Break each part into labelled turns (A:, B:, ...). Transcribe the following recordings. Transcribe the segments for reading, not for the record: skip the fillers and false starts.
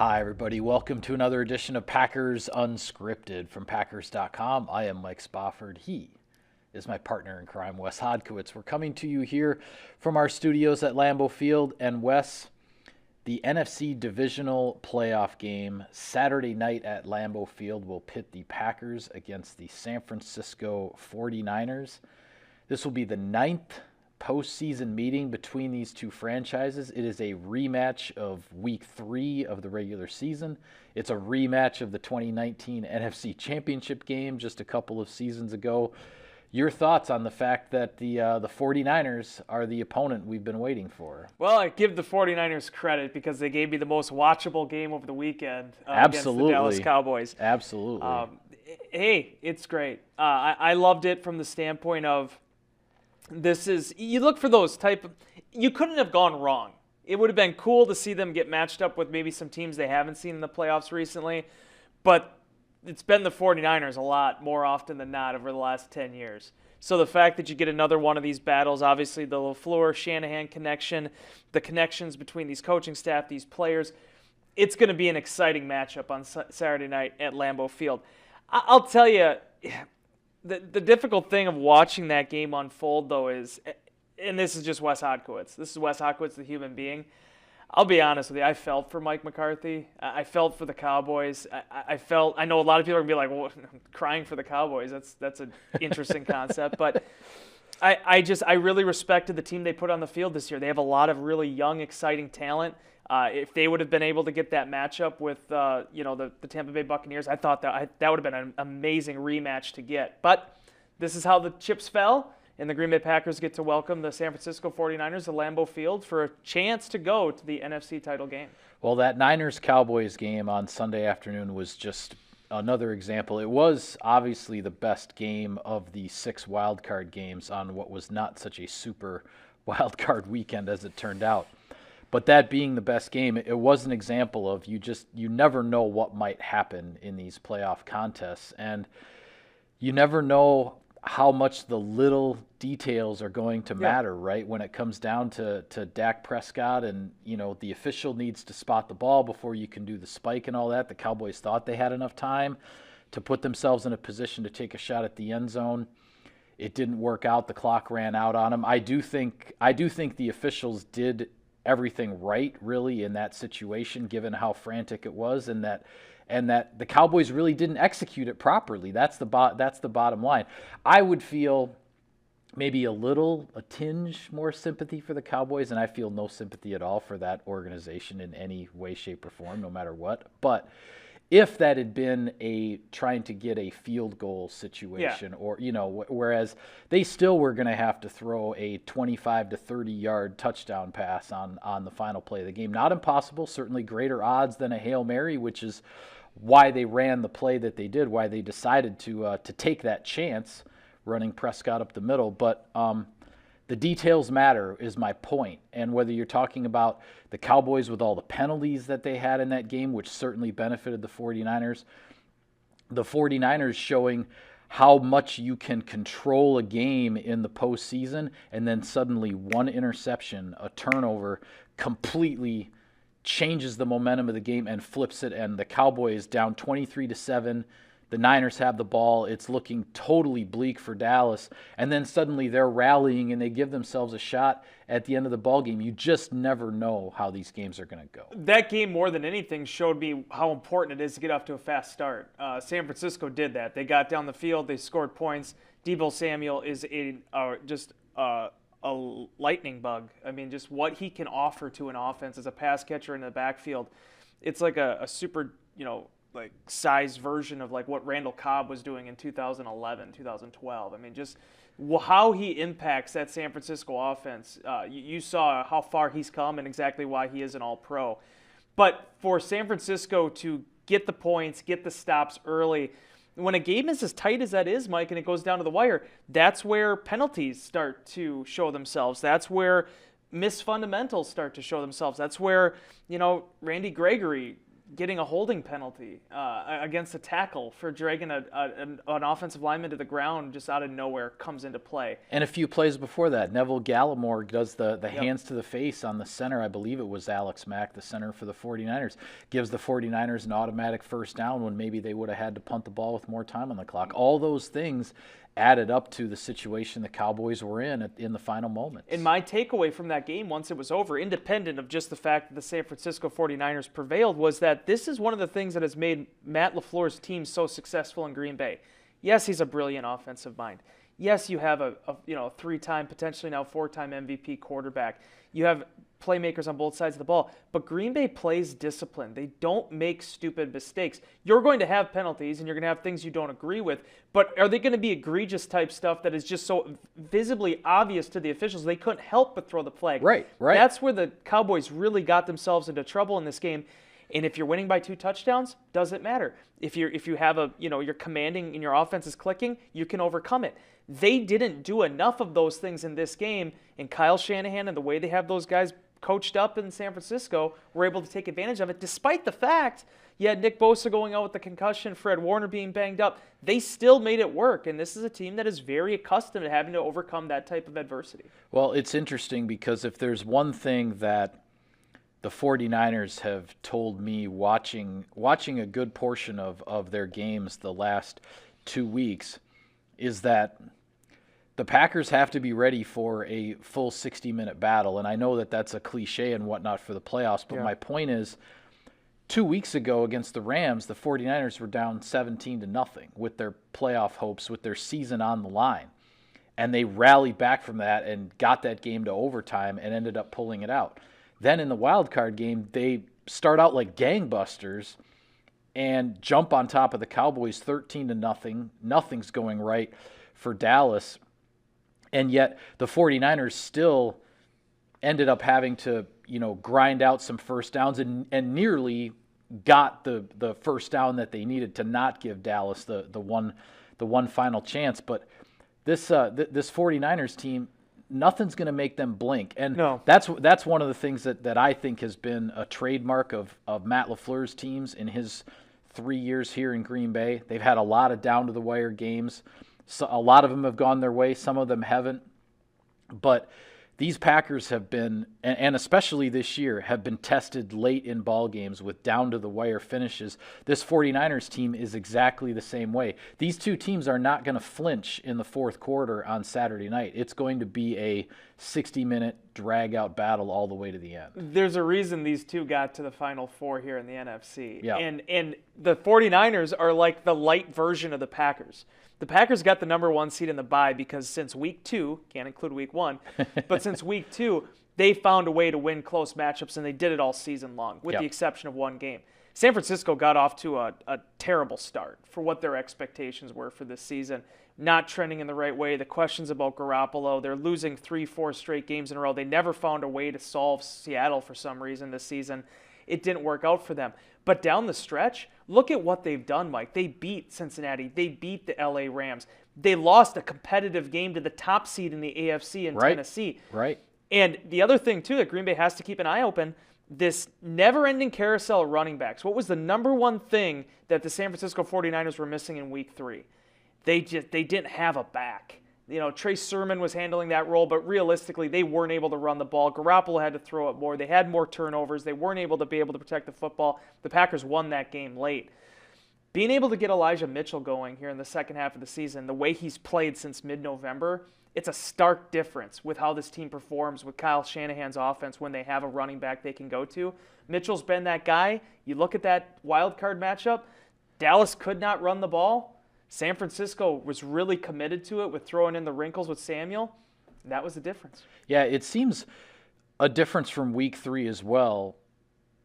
A: Hi, everybody. Welcome to another edition of Packers Unscripted from Packers.com. I am Mike Spofford. He is my partner in crime, Wes Hodkiewicz. We're coming to you here from our studios at Lambeau Field. And Wes, the NFC divisional playoff game Saturday night at Lambeau Field will pit the Packers against the San Francisco 49ers. This will be the ninth postseason meeting between these two franchises. It is a rematch of Week 3 of the regular season. It's a rematch of the 2019 NFC Championship game just a couple of seasons ago. Your thoughts on the fact that the 49ers are the opponent we've been waiting for?
B: Well, I give the 49ers credit because they gave me the most watchable game over the weekend against the Dallas Cowboys.
A: Absolutely.
B: Hey, it's great. I loved it from the standpoint of you look for those you couldn't have gone wrong. It would have been cool to see them get matched up with maybe some teams they haven't seen in the playoffs recently, but it's been the 49ers a lot more often than not over the last 10 years. So the fact that you get another one of these battles, obviously the LaFleur-Shanahan connection, the connections between these coaching staff, these players, it's going to be an exciting matchup on Saturday night at Lambeau Field. I'll tell you, the difficult thing of watching that game unfold, though, is, and this is just Wes Hodkiewicz. This is Wes Hodkiewicz, the human being. I'll be honest with you. I felt for Mike McCarthy. I felt for the Cowboys. I know a lot of people are going to be like, well, I'm crying for the Cowboys. That's an interesting concept. But I really respected the team they put on the field this year. They have a lot of really young, exciting talent. If they would have been able to get that matchup with the Tampa Bay Buccaneers, I thought that would have been an amazing rematch to get. But this is how the chips fell, and the Green Bay Packers get to welcome the San Francisco 49ers to Lambeau Field for a chance to go to the NFC title game.
A: Well, that Niners-Cowboys game on Sunday afternoon was just another example. It was obviously the best game of the 6 wildcard games on what was not such a super wildcard weekend as it turned out. But that being the best game, it was an example of you never know what might happen in these playoff contests. And you never know how much the little details are going to matter, right? When it comes down to Dak Prescott and, the official needs to spot the ball before you can do the spike and all that. The Cowboys thought they had enough time to put themselves in a position to take a shot at the end zone. It didn't work out. The clock ran out on them. I do think the officials did everything right, really, in that situation, given how frantic it was, and that the Cowboys really didn't execute it properly. That's the bottom line. I would feel maybe a tinge more sympathy for the Cowboys, and I feel no sympathy at all for that organization in any way, shape, or form, no matter what. But if that had been trying to get a field goal situation, or whereas they still were going to have to throw a 25 to 30 yard touchdown pass on the final play of the game. Not impossible, certainly greater odds than a Hail Mary, which is why they ran the play that they did, why they decided to take that chance running Prescott up the middle. But the details matter is my point. And whether you're talking about the Cowboys with all the penalties that they had in that game, which certainly benefited the 49ers showing how much you can control a game in the postseason, and then suddenly one interception, a turnover, completely changes the momentum of the game and flips it, and the Cowboys down 23-7. The Niners have the ball. It's looking totally bleak for Dallas. And then suddenly they're rallying and they give themselves a shot at the end of the ball game. You just never know how these games are going to go.
B: That game, more than anything, showed me how important it is to get off to a fast start. San Francisco did that. They got down the field. They scored points. Deebo Samuel is just a lightning bug. I mean, just what he can offer to an offense as a pass catcher in the backfield. It's like a super, like size version of like what Randall Cobb was doing in 2011, 2012. I mean, just how he impacts that San Francisco offense. You saw how far he's come and exactly why he is an all-pro. But for San Francisco to get the points, get the stops early, when a game is as tight as that is, Mike, and it goes down to the wire, that's where penalties start to show themselves. That's where missed fundamentals start to show themselves. That's where, Randy Gregory getting a holding penalty against a tackle for dragging an offensive lineman to the ground just out of nowhere comes into play.
A: And a few plays before that, Neville Gallimore does the hands to the face on the center. I believe it was Alex Mack, the center for the 49ers, gives the 49ers an automatic first down when maybe they would have had to punt the ball with more time on the clock. All those things added up to the situation the Cowboys were in the final moments.
B: And my takeaway from that game, once it was over, independent of just the fact that the San Francisco 49ers prevailed, was that this is one of the things that has made Matt LaFleur's team so successful in Green Bay. Yes, he's a brilliant offensive mind. Yes, you have a three-time, potentially now four-time MVP quarterback. You have playmakers on both sides of the ball. But Green Bay plays discipline. They don't make stupid mistakes. You're going to have penalties, and you're going to have things you don't agree with. But are they going to be egregious type stuff that is just so visibly obvious to the officials they couldn't help but throw the flag?
A: Right.
B: That's where the Cowboys really got themselves into trouble in this game. And if you're winning by 2 touchdowns, doesn't matter. If you have you're commanding and your offense is clicking, you can overcome it. They didn't do enough of those things in this game, and Kyle Shanahan and the way they have those guys coached up in San Francisco were able to take advantage of it, despite the fact you had Nick Bosa going out with the concussion, Fred Warner being banged up. They still made it work, and this is a team that is very accustomed to having to overcome that type of adversity.
A: Well, it's interesting because if there's one thing that the 49ers have told me watching a good portion of their games the last 2 weeks is that the Packers have to be ready for a full 60-minute battle. And I know that that's a cliche and whatnot for the playoffs, but my point is 2 weeks ago against the Rams, the 49ers were down 17-0 with their playoff hopes, with their season on the line. And they rallied back from that and got that game to overtime and ended up pulling it out. Then in the wild card game, they start out like gangbusters and jump on top of the Cowboys 13-0. Nothing's going right for Dallas. And yet the 49ers still ended up having to, grind out some first downs and nearly got the first down that they needed to not give Dallas the one final chance. But this 49ers team, nothing's going to make them blink. And
B: no.
A: That's one of the things that I think has been a trademark of Matt LaFleur's teams in his 3 years here in Green Bay. They've had a lot of down-to-the-wire games. So a lot of them have gone their way. Some of them haven't. But these Packers have been, and especially this year, have been tested late in ball games with down-to-the-wire finishes. This 49ers team is exactly the same way. These two teams are not going to flinch in the fourth quarter on Saturday night. It's going to be a 60-minute drag-out battle all the way to the end.
B: There's a reason these two got to the Final Four here in the NFC.
A: Yeah.
B: And the 49ers are like the light version of the Packers. The Packers got the number 1 seed in the bye because since week 2, can't include week 1, but since week 2, they found a way to win close matchups, and they did it all season long, with the exception of one game. San Francisco got off to a terrible start for what their expectations were for this season. Not trending in the right way. The questions about Garoppolo, they're losing 3-4 straight games in a row. They never found a way to solve Seattle for some reason this season. It didn't work out for them. But down the stretch, look at what they've done, Mike. They beat Cincinnati. They beat the LA Rams. They lost a competitive game to the top seed in the AFC in Tennessee.
A: Right.
B: And the other thing, too, that Green Bay has to keep an eye open, this never-ending carousel of running backs. What was the number one thing that the San Francisco 49ers were missing in week 3? They didn't have a back. Trey Sermon was handling that role, but realistically, they weren't able to run the ball. Garoppolo had to throw it more. They had more turnovers. They weren't able to protect the football. The Packers won that game late. Being able to get Elijah Mitchell going here in the second half of the season, the way he's played since mid-November, it's a stark difference with how this team performs with Kyle Shanahan's offense when they have a running back they can go to. Mitchell's been that guy. You look at that wild card matchup, Dallas could not run the ball. San Francisco was really committed to it with throwing in the wrinkles with Samuel. That was the difference.
A: Yeah, it seems a difference from week 3 as well,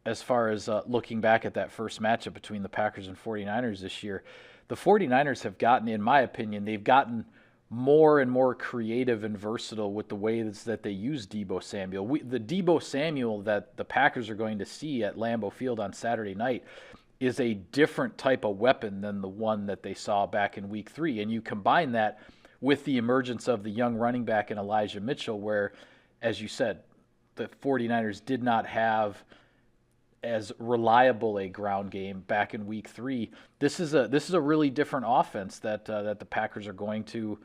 A: as far as looking back at that first matchup between the Packers and 49ers this year. The 49ers have gotten, in my opinion, they've gotten more and more creative and versatile with the ways that they use Deebo Samuel. The Deebo Samuel that the Packers are going to see at Lambeau Field on Saturday night is a different type of weapon than the one that they saw back in week 3. And you combine that with the emergence of the young running back in Elijah Mitchell, where, as you said, the 49ers did not have as reliable a ground game back in Week 3. This is a really different offense that the Packers are going to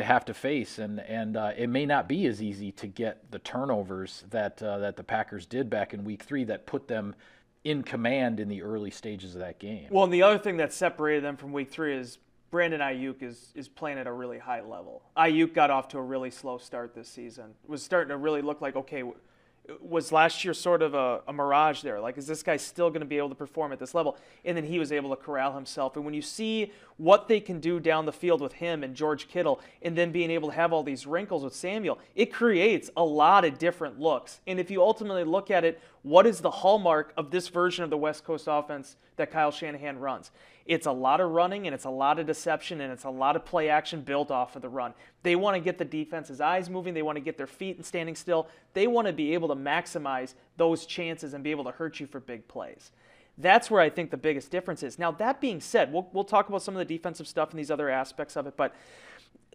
A: have to face, and it may not be as easy to get the turnovers that the Packers did back in Week 3 that put them in command in the early stages of that game.
B: Well, and the other thing that separated them from Week 3 is Brandon Ayuk is playing at a really high level. Ayuk got off to a really slow start this season. It was starting to really look like, okay, was last year sort of a mirage there? Like, is this guy still going to be able to perform at this level? And then he was able to corral himself. And when you see what they can do down the field with him and George Kittle, and then being able to have all these wrinkles with Samuel, it creates a lot of different looks. And if you ultimately look at it, what is the hallmark of this version of the West Coast offense that Kyle Shanahan runs? It's a lot of running, and it's a lot of deception, and it's a lot of play action built off of the run. They want to get the defense's eyes moving. They want to get their feet and standing still. They want to be able to maximize those chances and be able to hurt you for big plays. That's where I think the biggest difference is. Now, that being said, we'll talk about some of the defensive stuff and these other aspects of it, but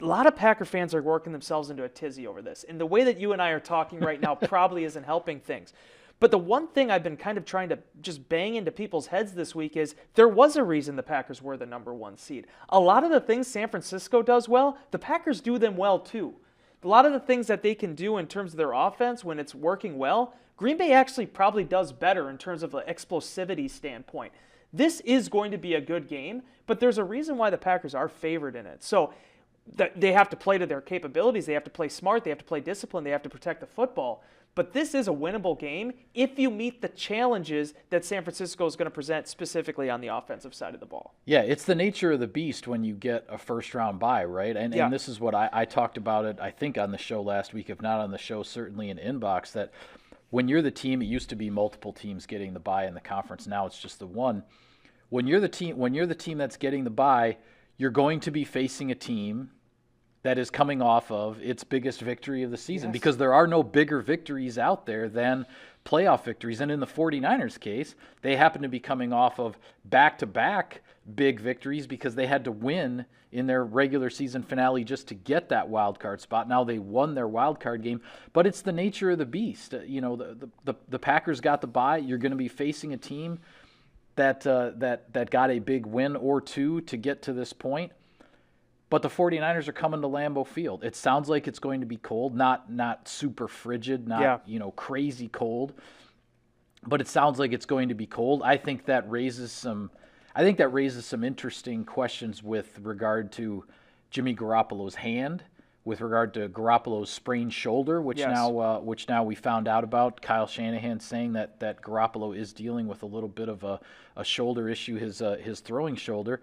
B: a lot of Packer fans are working themselves into a tizzy over this. And the way that you and I are talking right now probably isn't helping things. But the one thing I've been kind of trying to just bang into people's heads this week is there was a reason the Packers were the number 1 seed. A lot of the things San Francisco does well, the Packers do them well too. A lot of the things that they can do in terms of their offense when it's working well, Green Bay actually probably does better in terms of the explosivity standpoint. This is going to be a good game, but there's a reason why the Packers are favored in it. So they have to play to their capabilities. They have to play smart. They have to play disciplined. They have to protect the football. But this is a winnable game if you meet the challenges that San Francisco is going to present specifically on the offensive side of the ball.
A: Yeah, it's the nature of the beast when you get a first-round bye, right? And this is what I talked about it, I think, on the show last week, if not on the show, certainly in Inbox, that when you're the team, it used to be multiple teams getting the bye in the conference. Now it's just the one. When you're the team that's getting the bye, you're going to be facing a team that is coming off of its biggest victory of the season, because there are no bigger victories out there than playoff victories. And in the 49ers case, they happen to be coming off of back-to-back big victories because they had to win in their regular season finale just to get that wild card spot. Now they won their wild card game, but it's the nature of the beast. You know, the Packers got the bye. You're going to be facing a team that got a big win or two to get to this point. But the 49ers are coming to Lambeau Field. It sounds like it's going to be cold, not super frigid, not crazy cold, but it sounds like it's going to be cold. I think that raises some interesting questions with regard to Jimmy Garoppolo's hand, with regard to Garoppolo's sprained shoulder, which now we found out about. Kyle Shanahan saying that Garoppolo is dealing with a little bit of a shoulder issue, his throwing shoulder.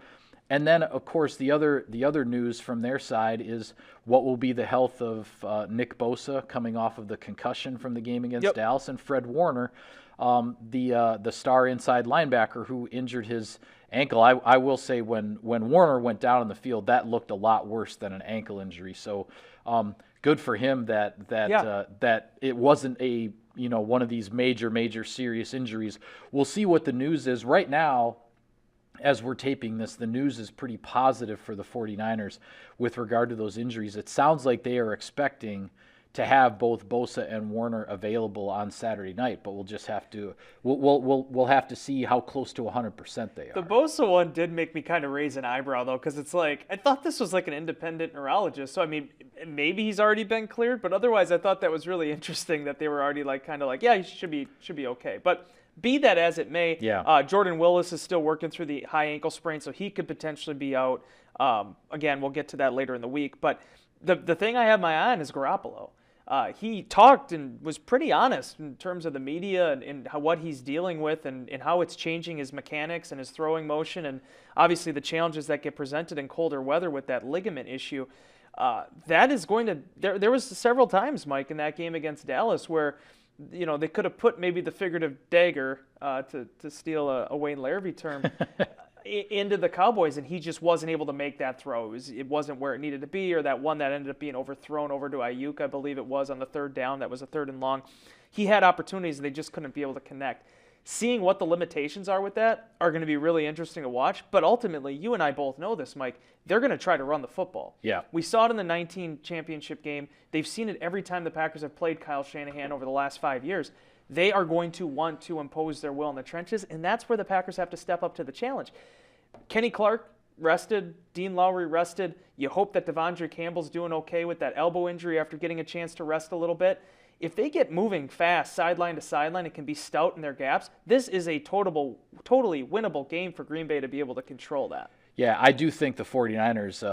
A: And then, of course, the other news from their side is what will be the health of Nick Bosa coming off of the concussion from the game against Dallas, and Fred Warner, the star inside linebacker who injured his ankle. I will say when Warner went down on the field, that looked a lot worse than an ankle injury. So good for him that it wasn't one of these major serious injuries. We'll see what the news is. Right now, as we're taping this, the news is pretty positive for the 49ers with regard to those injuries. It sounds like they are expecting to have both Bosa and Warner available on Saturday night, but we'll just have to we'll have to see how close to 100% they are.
B: The Bosa one did make me kind of raise an eyebrow though, because it's like I thought this was like an independent neurologist. So I mean, maybe he's already been cleared, but otherwise I thought that was really interesting that they were already like kind of like, yeah, he should be okay. But be that as it may, Jordan Willis is still working through the high ankle sprain, so he could potentially be out. Again, we'll get to that later in the week. But the thing I have my eye on is Garoppolo. He talked and was pretty honest in terms of the media and what he's dealing with and how it's changing his mechanics and his throwing motion, and obviously the challenges that get presented in colder weather with that ligament issue. That is going to – there was several times, Mike, in that game against Dallas where – they could have put maybe the figurative dagger, to steal a Wayne Larrivee term, into the Cowboys, and he just wasn't able to make that throw. It wasn't where it needed to be, or that one that ended up being overthrown over to Ayuk, I believe it was, on the third down. That was a 3rd and long. He had opportunities, and they just couldn't be able to connect. Seeing what the limitations are with that are going to be really interesting to watch. But ultimately, you and I both know this, Mike, they're going to try to run the football.
A: Yeah.
B: We saw it in the 19 championship game. They've seen it every time the Packers have played Kyle Shanahan over the last 5 years. they are going to want to impose their will in the trenches, and that's where the Packers have to step up to the challenge. Kenny Clark rested, Dean Lowry rested. You hope that Devondre Campbell's doing okay with that elbow injury after getting a chance to rest a little bit. If they get moving fast, sideline to sideline, and can be stout in their gaps, this is a totally winnable game for Green Bay to be able to control that.
A: Yeah, I do think the 49ers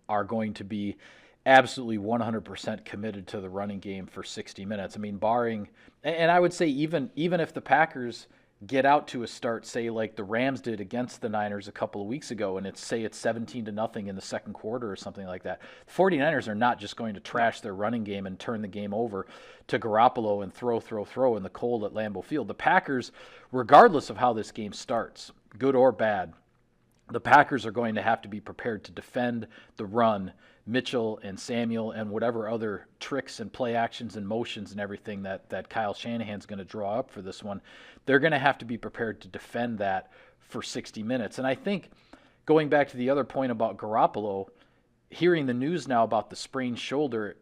A: are going to be absolutely 100% committed to the running game for 60 minutes. I mean, barring, and I would say even if the Packers get out to a start, say like the Rams did against the Niners a couple of weeks ago, and it's 17-0 in the second quarter or something like that, the 49ers are not just going to trash their running game and turn the game over to Garoppolo and throw in the cold at Lambeau Field. The Packers, regardless of how this game starts, good or bad, the Packers are going to have to be prepared to defend the run. Mitchell and Samuel and whatever other tricks and play actions and motions and everything that Kyle Shanahan's going to draw up for this one, they're going to have to be prepared to defend that for 60 minutes. And I think going back to the other point about Garoppolo, hearing the news now about the sprained shoulder,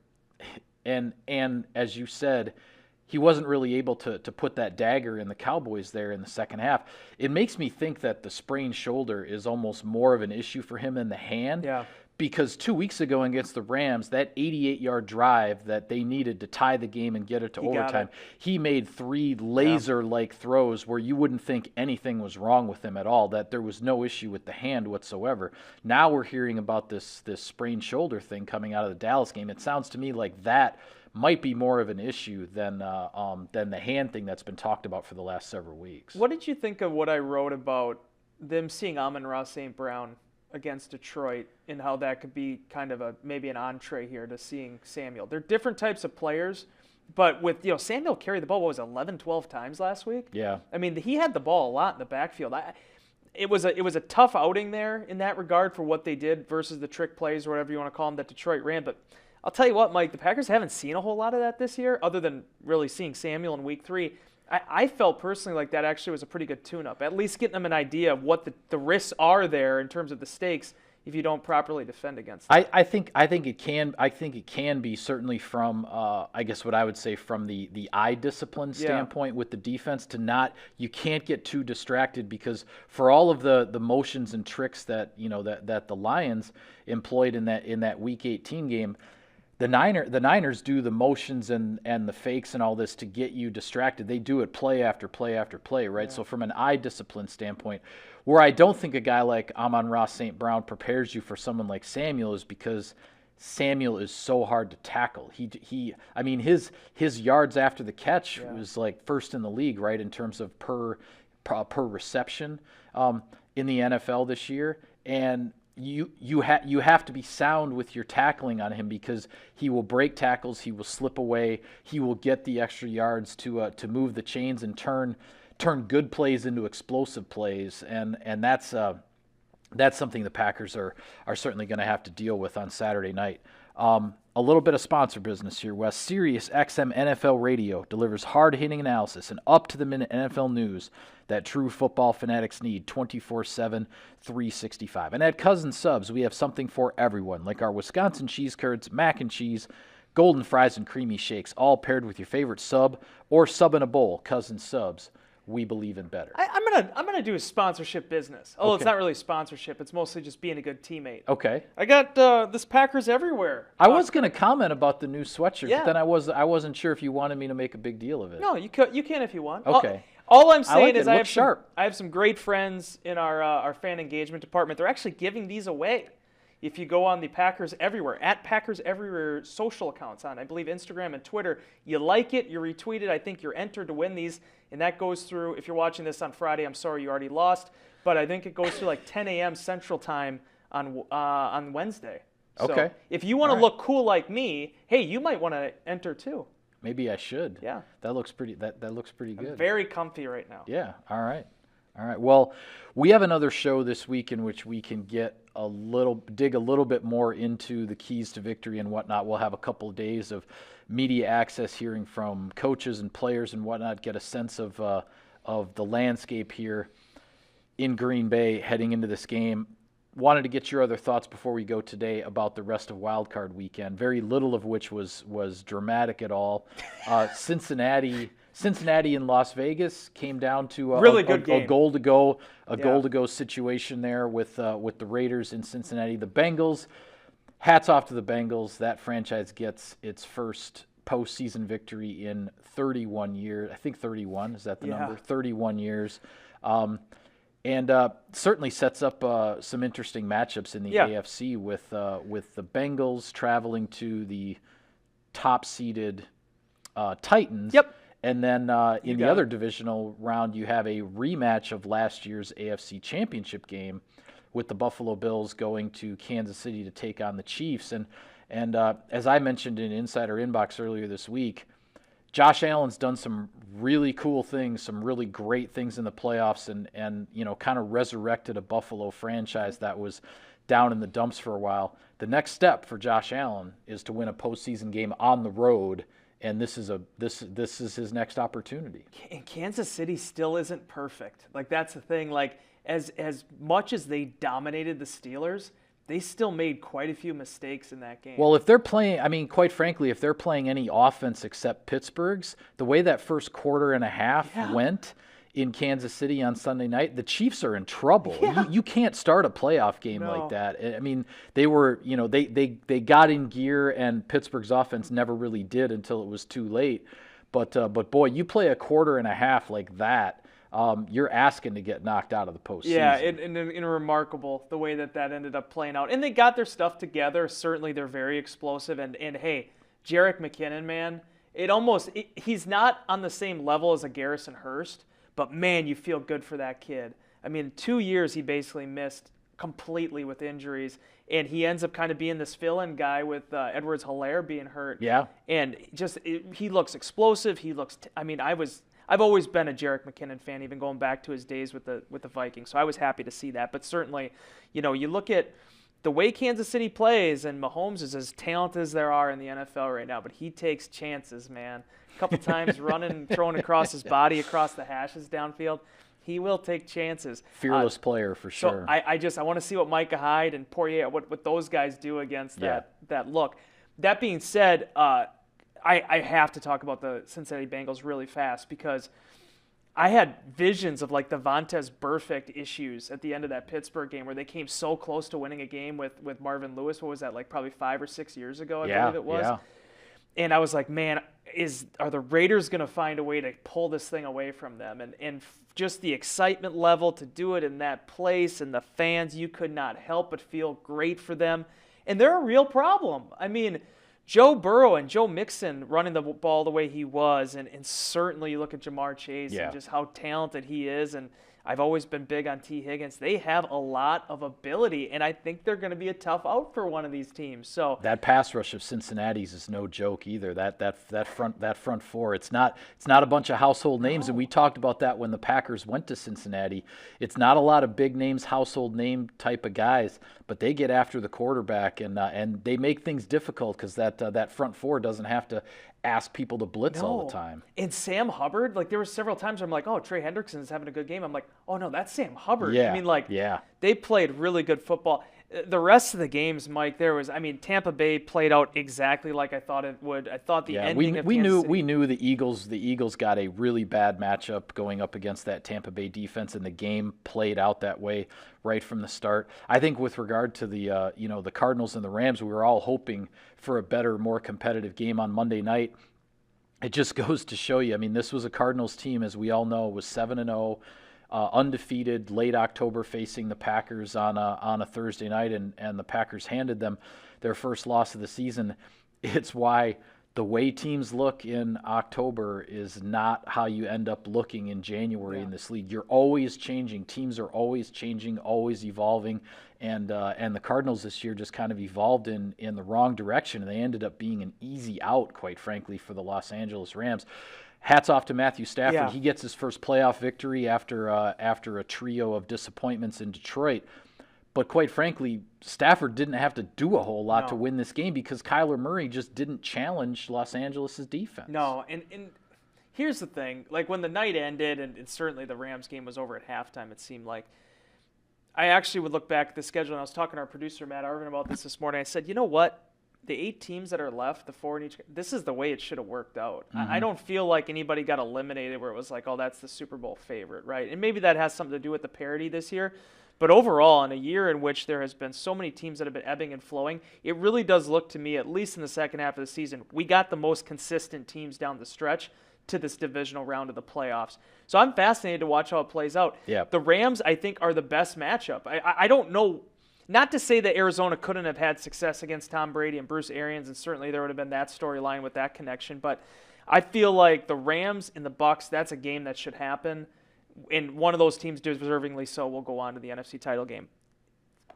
A: and as you said, he wasn't really able to put that dagger in the Cowboys there in the second half. It makes me think that the sprained shoulder is almost more of an issue for him than the hand.
B: Yeah.
A: Because 2 weeks ago against the Rams, that 88-yard drive that they needed to tie the game and get it to overtime, he made 3 laser-like throws where you wouldn't think anything was wrong with him at all, that there was no issue with the hand whatsoever. Now we're hearing about this sprained shoulder thing coming out of the Dallas game. It sounds to me like that might be more of an issue than the hand thing that's been talked about for the last several weeks.
B: What did you think of what I wrote about them seeing Amon-Ra St. Brown against Detroit and how that could be kind of maybe an entree here to seeing Samuel? They're different types of players, but with Samuel carried the ball, what was it, 11, 12 times last week?
A: Yeah.
B: I mean, he had the ball a lot in the backfield. It was a tough outing there in that regard for what they did versus the trick plays or whatever you want to call them that Detroit ran. But I'll tell you what, Mike, the Packers haven't seen a whole lot of that this year other than really seeing Samuel in week 3. I felt personally like that actually was a pretty good tune-up, at least getting them an idea of what the risks are there in terms of the stakes if you don't properly defend against them.
A: I think it can be certainly from I guess what I would say from the eye discipline standpoint with the defense to not, you can't get too distracted, because for all of the motions and tricks that that the Lions employed in that Week 18 game, the Niners do the motions and the fakes and all this to get you distracted. They do it play after play after play, right? Yeah. So from an eye discipline standpoint, where I don't think a guy like Amon-Ra St. Brown prepares you for someone like Samuel is because Samuel is so hard to tackle. I mean his yards after the catch was like first in the league, right, in terms of per reception in the NFL this year. And you have to be sound with your tackling on him, because he will break tackles, he will slip away, he will get the extra yards to move the chains and turn good plays into explosive plays, and that's something the Packers are certainly going to have to deal with on Saturday night. A little bit of sponsor business here, Wes. Sirius XM NFL Radio delivers hard-hitting analysis and up-to-the-minute NFL news that true football fanatics need 24/7, 365. And at Cousin Subs, we have something for everyone, like our Wisconsin cheese curds, mac and cheese, golden fries, and creamy shakes, all paired with your favorite sub or sub in a bowl. Cousin Subs, we believe in better.
B: I'm gonna do a sponsorship business. Although It's not really sponsorship. It's mostly just being a good teammate.
A: Okay.
B: I got this Packers everywhere.
A: I was gonna comment about the new sweatshirt, but then I wasn't sure if you wanted me to make a big deal of it.
B: No, you can if you want.
A: Okay.
B: All I'm saying is
A: I
B: have some great friends in our fan engagement department. They're actually giving these away. If you go on the Packers Everywhere, at Packers Everywhere social accounts on, I believe, Instagram and Twitter, you like it, you retweet it, I think you're entered to win these. And that goes through, if you're watching this on Friday, I'm sorry you already lost, but I think it goes through like 10 a.m. Central Time on Wednesday. So
A: okay.
B: If you want to look cool like me, hey, you might want to enter too.
A: Maybe I should.
B: Yeah.
A: That looks pretty good.
B: I'm very comfy right now.
A: Yeah. All right. Well, we have another show this week in which we can dig a little bit more into the keys to victory and whatnot. We'll have a couple of days of media access, hearing from coaches and players and whatnot, get a sense of the landscape here in Green Bay heading into this game. Wanted to get your other thoughts before we go today about the rest of Wild Card Weekend. Very little of which was dramatic at all. Cincinnati Cincinnati and Las Vegas came down to
B: Really good game.
A: a goal to go,
B: Yeah.
A: situation there with the Raiders in Cincinnati. The Bengals, hats off to the Bengals. That franchise gets its first postseason victory in 31 years. I think 31 is that the
B: Yeah.
A: number? 31 years. And certainly sets up some interesting matchups in the
B: Yeah.
A: AFC with the Bengals traveling to the top-seeded Titans.
B: Yep.
A: And then in the
B: got
A: other
B: it.
A: divisional round, you have a rematch of last year's AFC Championship game with the Buffalo Bills going to Kansas City to take on the Chiefs. And as I mentioned in Insider Inbox earlier this week, Josh Allen's done some really cool things, some really great things in the playoffs, and kind of resurrected a Buffalo franchise that was down in the dumps for a while. The next step for Josh Allen is to win a postseason game on the road, and this is his next opportunity.
B: And Kansas City still isn't perfect. Like, that's the thing. Like, as much as they dominated the Steelers, they still made quite a few mistakes in that game.
A: Well, if they're playing, I mean, quite frankly, if they're playing any offense except Pittsburgh's, the way that first quarter and a half went in Kansas City on Sunday night, the Chiefs are in trouble. You can't start a playoff game like that. I mean, they were, they got in gear, and Pittsburgh's offense never really did until it was too late. But boy, you play a quarter and a half like that, you're asking to get knocked out of the postseason.
B: Yeah, and remarkable the way that ended up playing out. And they got their stuff together. Certainly, they're very explosive. And hey, Jerick McKinnon, man, he's not on the same level as a Garrison Hurst, but man, you feel good for that kid. I mean, 2 years he basically missed completely with injuries, and he ends up kind of being this fill-in guy with Edwards-Helaire being hurt.
A: Yeah.
B: And he looks explosive. I've always been a Jerick McKinnon fan, even going back to his days with the Vikings. So I was happy to see that. But certainly, you look at the way Kansas City plays, and Mahomes is as talented as there are in the NFL right now, but he takes chances, man. A couple times running, throwing across his body, across the hashes downfield. He will take chances.
A: Fearless player for sure.
B: So I want to see what Micah Hyde and Poirier, what those guys do against that look. That being said, I have to talk about the Cincinnati Bengals really fast, because I had visions of like the Vontaze Burfict issues at the end of that Pittsburgh game, where they came so close to winning a game with Marvin Lewis. What was that, like probably 5 or 6 years ago, I believe it was.
A: Yeah.
B: And I was like, man, are the Raiders going to find a way to pull this thing away from them? And just the excitement level to do it in that place, and the fans, you could not help but feel great for them. And they're a real problem. I mean, Joe Burrow and Joe Mixon running the ball the way he was, and certainly you look at Jamar Chase and just how talented he is, and I've always been big on T. Higgins. They have a lot of ability, and I think they're going to be a tough out for one of these teams. So
A: that pass rush of Cincinnati's is no joke either. That front four, it's not a bunch of household names, and we talked about that when the Packers went to Cincinnati. It's not a lot of big names, household name type of guys, but they get after the quarterback, and they make things difficult, because that front four doesn't have to ask people to blitz all the time.
B: And Sam Hubbard, like there were several times where I'm like, oh, Trey Hendrickson's having a good game. I'm like, oh no, that's Sam Hubbard.
A: Yeah.
B: I mean, they played really good football. The rest of the games, Mike, Tampa Bay played out exactly like I thought it would. I thought the ending of Kansas City,
A: we knew the Eagles got a really bad matchup going up against that Tampa Bay defense, and the game played out that way right from the start. I think with regard to the Cardinals and the Rams, we were all hoping for a better, more competitive game on Monday night. It just goes to show you. I mean, this was a Cardinals team, as we all know, was 7-0. Undefeated, late October, facing the Packers on a Thursday night, and the Packers handed them their first loss of the season. It's why the way teams look in October is not how you end up looking in January in this league. You're always changing. Teams are always changing, always evolving, and the Cardinals this year just kind of evolved in the wrong direction, and they ended up being an easy out, quite frankly, for the Los Angeles Rams. Hats off to Matthew Stafford.
B: Yeah.
A: He gets his first playoff victory after a trio of disappointments in Detroit. But quite frankly, Stafford didn't have to do a whole lot to win this game, because Kyler Murray just didn't challenge Los Angeles' defense.
B: No, and here's the thing. Like, when the night ended, and certainly the Rams game was over at halftime, it seemed like, I actually would look back at the schedule, and I was talking to our producer, Matt Arvin, about this morning. I said, you know what? the 8 teams that are left, the 4 in each, this is the way it should have worked out. I don't feel like anybody got eliminated where it was like, oh, that's the Super Bowl favorite, right? And maybe that has something to do with the parity this year. But overall, in a year in which there has been so many teams that have been ebbing and flowing, it really does look to me, at least in the second half of the season, we got the most consistent teams down the stretch to this divisional round of the playoffs. So I'm fascinated to watch how it plays out.
A: Yeah.
B: The Rams, I think, are the best matchup. I don't know. Not to say that Arizona couldn't have had success against Tom Brady and Bruce Arians, and certainly there would have been that storyline with that connection. But I feel like the Rams and the Bucs, that's a game that should happen. And one of those teams, deservingly so, will go on to the NFC title game.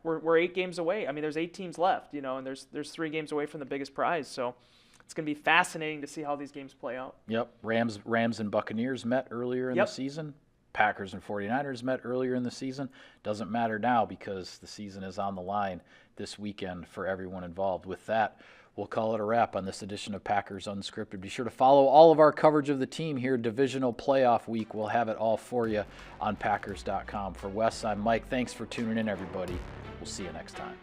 B: We're 8 games away. I mean, there's 8 teams left, and there's 3 games away from the biggest prize. So it's going to be fascinating to see how these games play out.
A: Yep. Rams and Buccaneers met earlier in the season. Packers and 49ers met earlier in the season. Doesn't matter now because the season is on the line this weekend for everyone involved. With that, we'll call it a wrap on this edition of Packers Unscripted. Be sure to follow all of our coverage of the team here, Divisional Playoff Week. We'll have it all for you on Packers.com. For Wes, I'm Mike. Thanks for tuning in, everybody. We'll see you next time.